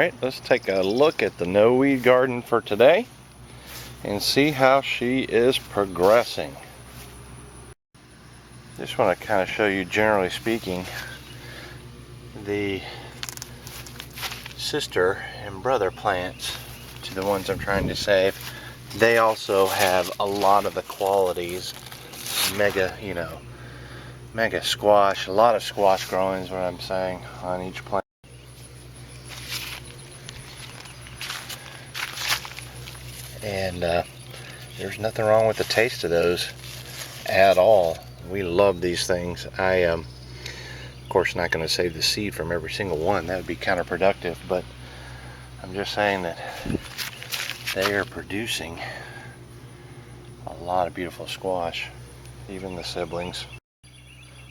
Alright, let's take a look at the no-weed garden for today and see how she is progressing. Just want to kind of show you, generally speaking, the sister and brother plants to the ones I'm trying to save. They also have a lot of the qualities. Mega squash, a lot of squash growing is what I'm saying on each plant. And there's nothing wrong with the taste of those at all. We love these things. I of course not going to save the seed from every single one. That would be counterproductive, but I'm just saying that they are producing a lot of beautiful squash, even the siblings.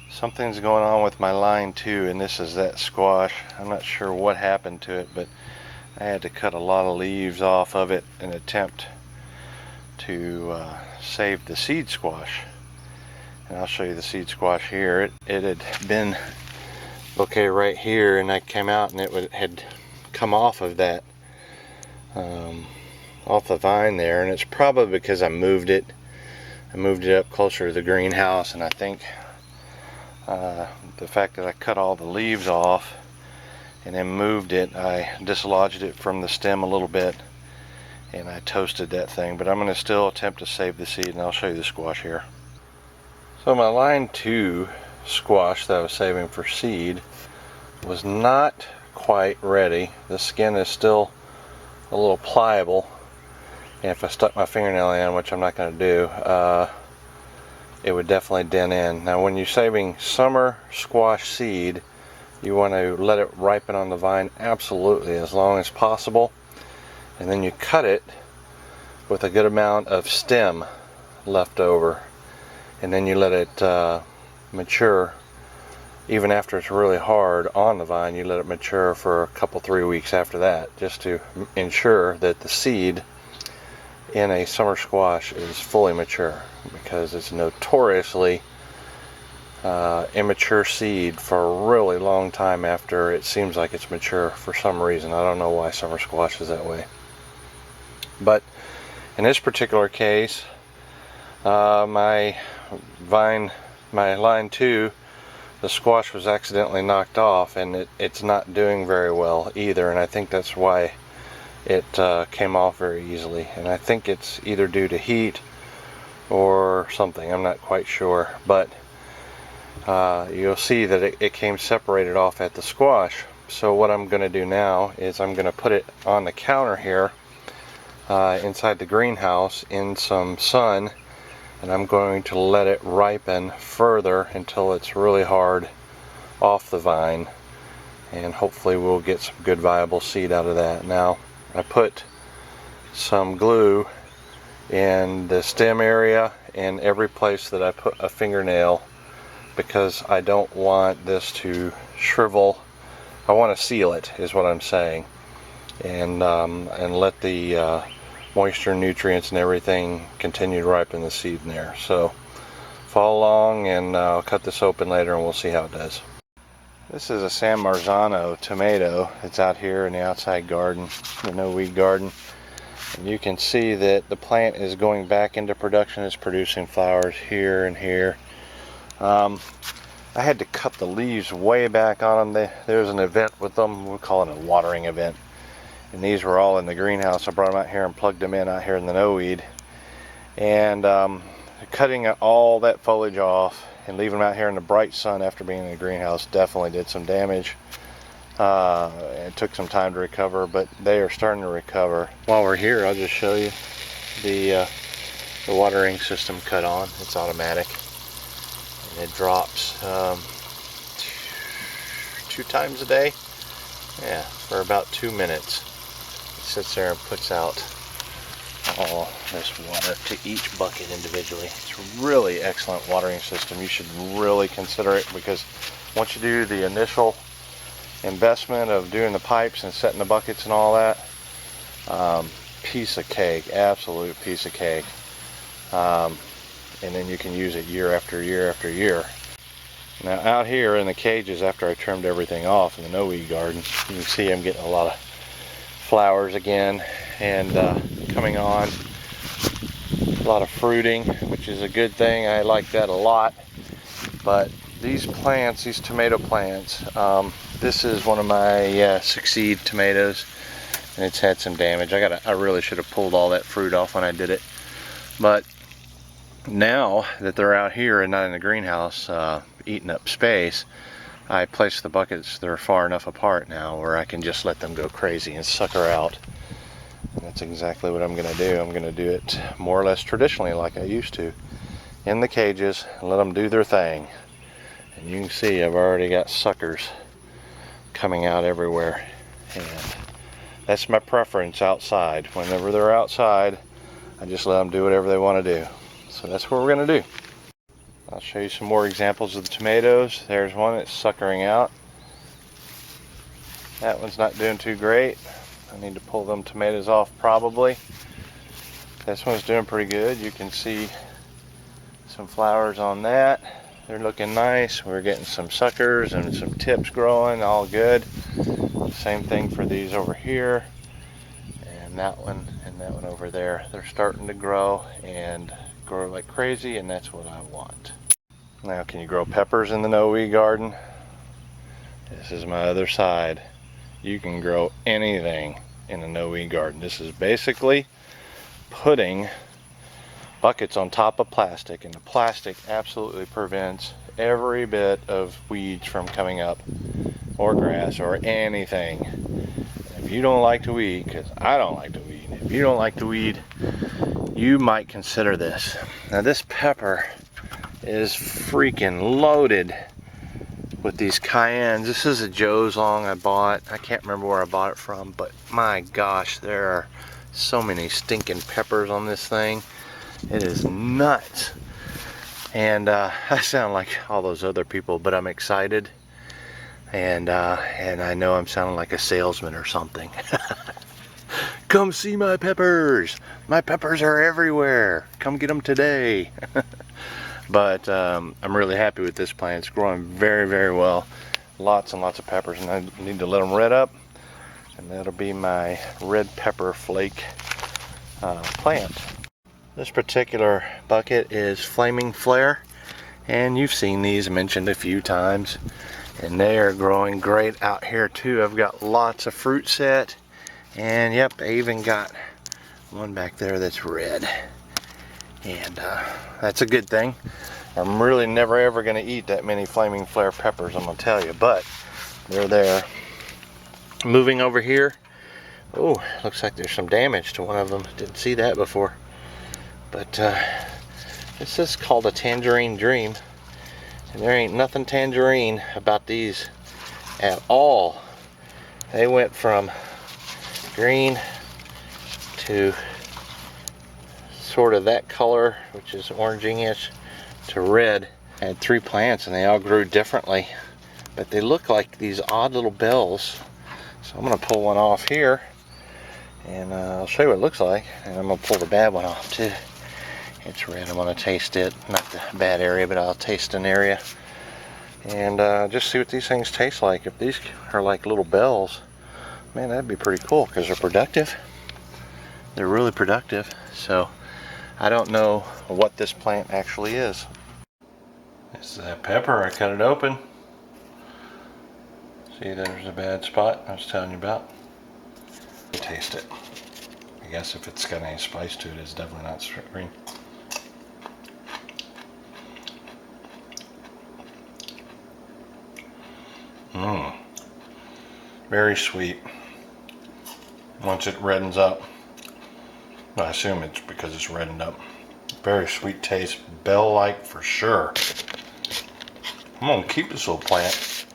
Something's going on with my line too, and this is that squash. I'm not sure what happened to it, but I had to cut a lot of leaves off of it in an attempt to save the seed squash. And I'll show you the seed squash here. It had been okay right here, and I came out and it had come off of that, off the vine there, and it's probably because I moved it. I moved it up closer to the greenhouse, and I think the fact that I cut all the leaves off and then moved it, I dislodged it from the stem a little bit and I toasted that thing. But I'm going to still attempt to save the seed, and I'll show you the squash here. So my line 2 squash that I was saving for seed was not quite ready. The skin is still a little pliable, and if I stuck my fingernail in, which I'm not going to do, it would definitely dent in. Now when you're saving summer squash seed, you want to let it ripen on the vine absolutely as long as possible, and then you cut it with a good amount of stem left over, and then you let it mature. Even after it's really hard on the vine, you let it mature for a couple, 3 weeks after that, just to ensure that the seed in a summer squash is fully mature, because it's notoriously immature seed for a really long time after it seems like it's mature for some reason. I don't know why summer squash is that way. But in this particular case, my line 2, the squash was accidentally knocked off, and it's not doing very well either, and I think that's why it came off very easily. And I think it's either due to heat or something, I'm not quite sure, but you'll see that it came separated off at the squash. So what I'm going to do now is I'm going to put it on the counter here inside the greenhouse in some sun, and I'm going to let it ripen further until it's really hard off the vine, and hopefully we'll get some good viable seed out of that. Now I put some glue in the stem area and every place that I put a fingernail, because I don't want this to shrivel. I want to seal it, is what I'm saying, and let the moisture, nutrients, and everything continue to ripen the seed in there. So follow along, and I'll cut this open later and we'll see how it does. This is a San Marzano tomato. It's out here in the outside garden, the no-weed garden. And you can see that the plant is going back into production. It's producing flowers here and here. I had to cut the leaves way back on them. There's an event with them. We'll call it a watering event. And these were all in the greenhouse. I brought them out here and plugged them in out here in the no-weed. And cutting all that foliage off and leaving them out here in the bright sun after being in the greenhouse definitely did some damage. It took some time to recover, but they are starting to recover. While we're here, I'll just show you the watering system cut on. It's automatic, and it drops 2 times a day. Yeah, for about 2 minutes. It sits there and puts out all this water to each bucket individually. It's a really excellent watering system. You should really consider it, because once you do the initial investment of doing the pipes and setting the buckets and all that, piece of cake, absolute piece of cake. And then you can use it year after year after year. Now out here in the cages, after I trimmed everything off in the no-weed garden, you can see I'm getting a lot of flowers again and coming on. A lot of fruiting, which is a good thing. I like that a lot. But these plants, these tomato plants, this is one of my Succeed tomatoes, and it's had some damage. I really should have pulled all that fruit off when I did it. But now that they're out here and not in the greenhouse eating up space, I placed the buckets, they're far enough apart now where I can just let them go crazy and sucker out. And that's exactly what I'm going to do. I'm going to do it more or less traditionally like I used to, in the cages, and let them do their thing. And you can see I've already got suckers coming out everywhere. And that's my preference outside. Whenever they're outside, I just let them do whatever they want to do. So that's what we're going to do. I'll show you some more examples of the tomatoes. There's one that's suckering out. That one's not doing too great. I need to pull them tomatoes off probably. This one's doing pretty good. You can see some flowers on that. They're looking nice. We're getting some suckers and some tips growing, all good. Same thing for these over here. And that one over there. They're starting to grow and grow like crazy, and that's what I want. Now, can you grow peppers in the no-weed garden? This is my other side. You can grow anything in a no-weed garden. This is basically putting buckets on top of plastic, and the plastic absolutely prevents every bit of weeds from coming up, or grass, or anything. If you don't like to weed, because I don't like to weed, if you don't like to weed, you might consider this. Now this pepper is freaking loaded with these cayennes. This is a Joe's Long I bought. I can't remember where I bought it from, but my gosh, there are so many stinking peppers on this thing. It is nuts. And I sound like all those other people, but I'm excited. And I know I'm sounding like a salesman or something. Come see my peppers. My peppers are everywhere. Come get them today. But I'm really happy with this plant. It's growing very, very well. Lots and lots of peppers, and I need to let them red up. And that'll be my red pepper flake plant. This particular bucket is Flaming Flare, and you've seen these mentioned a few times, and they are growing great out here too. I've got lots of fruit set, and yep, I even got one back there that's red, and that's a good thing. I'm really never ever going to eat that many Flaming Flare peppers, I'm going to tell you, but they're there. Moving over here, oh, looks like there's some damage to one of them. Didn't see that before. But this is called a Tangerine Dream, and there ain't nothing tangerine about these at all. They went from green to sort of that color, which is orangey-ish, to red. I had 3 plants and they all grew differently, but they look like these odd little bells. So I'm going to pull one off here, and I'll show you what it looks like, and I'm going to pull the bad one off too. It's red. I'm going to taste it. Not the bad area, but I'll taste an area. And just see what these things taste like. If these are like little bells, man, that'd be pretty cool because they're productive. They're really productive. So I don't know what this plant actually is. This is that pepper. I cut it open. See, there's a bad spot I was telling you about. Taste it. I guess if it's got any spice to it, it's definitely not green. Very sweet. Once it reddens up, I assume it's because it's reddened up. Very sweet taste, bell-like for sure. I'm gonna keep this little plant.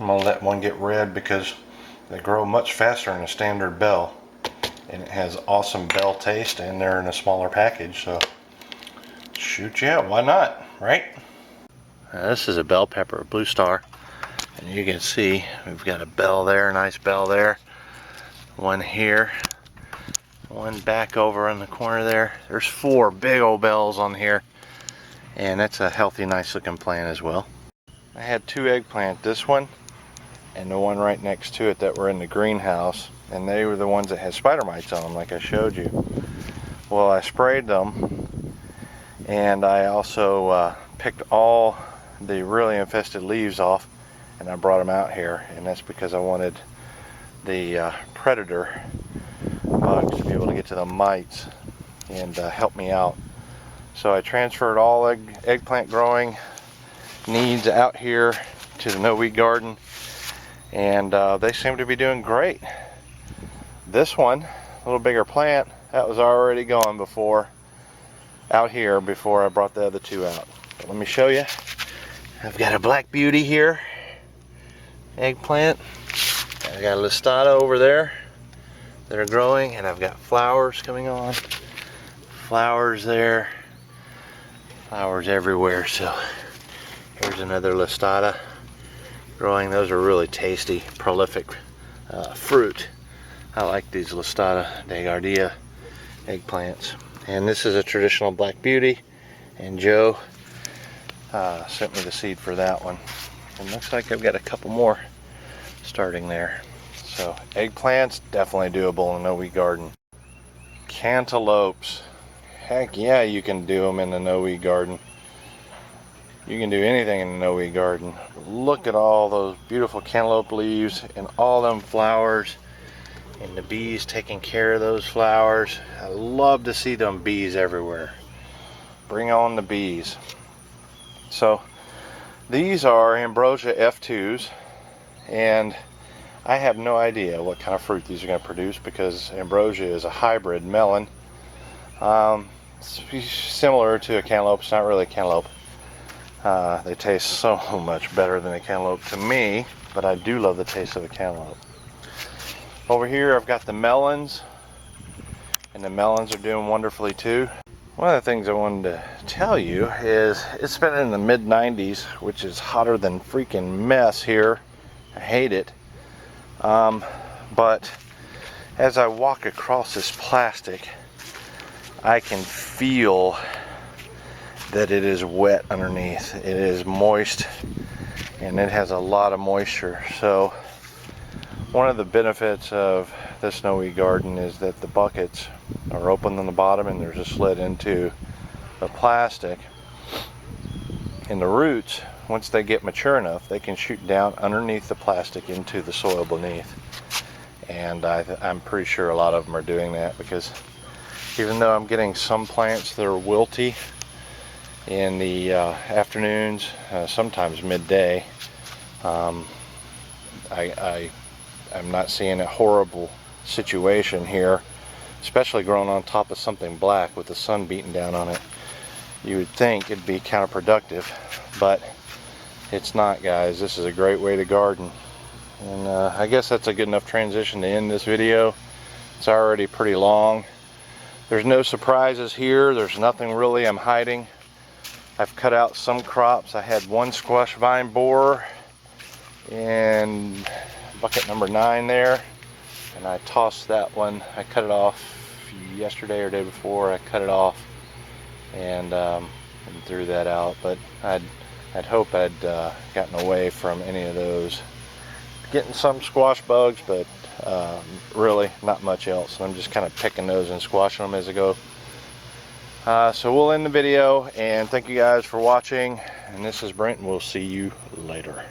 I'm gonna let one get red because they grow much faster than a standard bell, and it has awesome bell taste, and they're in a smaller package, so shoot, yeah, why not, right? This is a bell pepper, a blue star, and you can see we've got a bell there, a nice bell there, one here, one back over in the corner there. There's 4 big old bells on here, and that's a healthy, nice looking plant as well. I had 2 eggplant. This one and the one right next to it that were in the greenhouse, and they were the ones that had spider mites on them, like I showed you. Well, I sprayed them, and I also picked all the really infested leaves off, and I brought them out here, and that's because I wanted the predator bugs to be able to get to the mites and help me out. So I transferred all eggplant growing needs out here to the no-weed garden, and they seem to be doing great. This one, a little bigger plant, that was already gone before, out here, before I brought the other two out. But let me show you. I've got a black beauty here, eggplant. I got a listata over there that are growing, and I've got flowers coming on. Flowers there, flowers everywhere. So here's another listata growing. Those are really tasty, prolific fruit. I like these listata de Gardea eggplants. And this is a traditional black beauty, and Joe sent me the seed for that one. And looks like I've got a couple more starting there. So eggplants, definitely doable in a no-weed garden. Cantaloupes, heck yeah, you can do them in the no-weed garden. You can do anything in the no-weed garden. Look at all those beautiful cantaloupe leaves and all them flowers, and the bees taking care of those flowers. I love to see them bees everywhere. Bring on the bees. So these are Ambrosia F2s, and I have no idea what kind of fruit these are going to produce, because Ambrosia is a hybrid melon. It's similar to a cantaloupe. It's not really a cantaloupe. They taste so much better than a cantaloupe to me, but I do love the taste of a cantaloupe. Over here I've got the melons, and the melons are doing wonderfully too. One of the things I wanted to tell you is it's been in the mid-90s, which is hotter than freaking mess here. I hate it. But as I walk across this plastic, I can feel that it is wet underneath. It is moist, and it has a lot of moisture. So one of the benefits of this no-weed garden is that the buckets are open on the bottom, and there's a slit into the plastic, and the roots, once they get mature enough, they can shoot down underneath the plastic into the soil beneath. And I'm pretty sure a lot of them are doing that, because even though I'm getting some plants that are wilty in the afternoons, sometimes midday, I'm not seeing a horrible situation here, especially growing on top of something black with the sun beating down on it. You would think it'd be counterproductive, but it's not, guys. This is a great way to garden. And I guess that's a good enough transition to end this video. It's already pretty long. There's no surprises here. There's nothing really I'm hiding. I've cut out some crops. I had one squash vine borer in bucket number 9 there, and I tossed that one. I cut it off yesterday or day before. I cut it off and threw that out, but I'd hoped I'd gotten away from any of those. Getting some squash bugs, but really not much else. I'm just kind of picking those and squashing them as I go. So we'll end the video, and thank you guys for watching. And this is Brent, and we'll see you later.